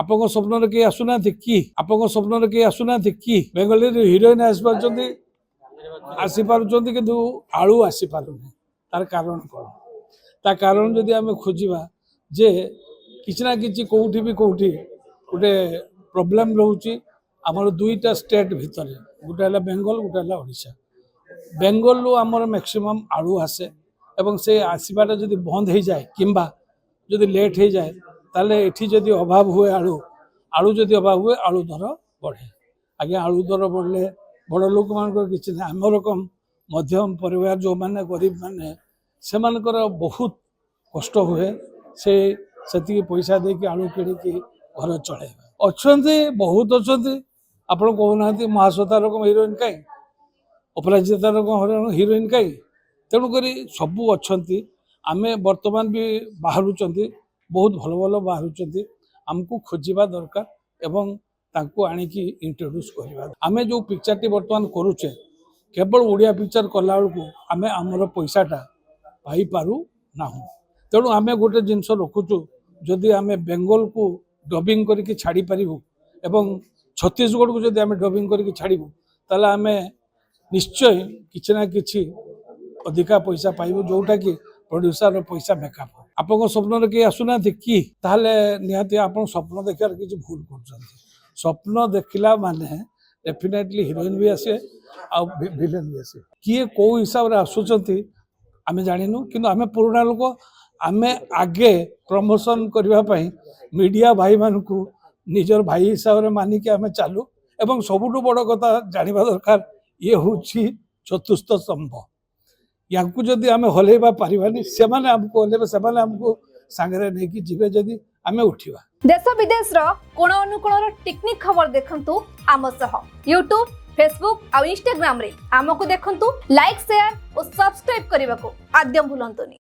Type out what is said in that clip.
आपको स्वप्न किए आसुना कि आपको स्वप्न किए आसुना कि बेंगली हिरोइन आसीपार कि आलू आसीपार तार कारण कौन ता कारण जदि आम खोजा जे किसी ना कि कौटी भी कौटी गोटे प्रोब्लेम रोचे आमर दुईटा स्टेट भितर गोटे है बेंगल गोटे है ओडिशा बेंगल रु आमर मैक्सिमम आलू आसे एवं से आसबाटा जब बंद हो जाए किंबा जदि लेट हो जाए ताले एठी जदि अभाव हुए आलू आलू जदि अभाव हुए आलू दर बढ़े आगे आलू दर बढ़ले बड़ लोक मान कि आम रकम मध्यम परिवार जो माने गरीब माने से बहुत कष्ट हुए से पैसा देके आलू किणिकी घर चले अच्छा बहुत अच्छा आप कहना महाश्वेता रकम हिरोइन कहीं अपराजिता रकम हिरोइन कहीं तेणुक सबू अच्छा आम बर्तमान भी बाहर बहुत भल भल बाहर आमको खोजा दरकार एवं तांको आनिकी इंट्रोड्यूस करवा आम जो पिक्चर टी बर्तमान करुचे केवल ओडिया पिक्चर कला बेलू आम आमर पैसाटा पाई पारू ना तेणु आम गोटे जिनस रखुचु जदि आम बेंगल को डबिंग करके छाड़ी पारू एवं छत्तीसगढ़ को जदि आम डबिंग करके छाड़ू ताले आम निश्चय किसी ना कि अधिका पैसा पाइबू जोटा कि प्रोड्यूसर पैसा मेकअप आपको स्वप्न किए आसुना कि निहाती आप स्वप्न देखार किसी भूल कर स्वप्न देखला माने डेफिनेटली हिरोइन भी आसे आ विलेन भी आसे किए कौ हिसाब से आसुंच आम जानू कि आम पुराणा लोक आम आगे प्रमोशन करने मीडिया भाई मान निजर भाई हिसाब से मानिक आम चालू एवं सबुठ बड़ कथा जाना दरकार ये हूँ चतुर्थ स्तंभ या जदि आम हलैबा पारिबानी से आमको हलैबे से आमको सांगरे नहीं जीवे जदि आम उठिबा देश विदेश कोण अनुकोण टेक्निक खबर देखंतु आम सह यूट्यूब फेसबुक और इंस्टाग्राम रे आमको देखंतु लाइक शेयर और सब्सक्राइब करने को आद्यम भूलंतुनी।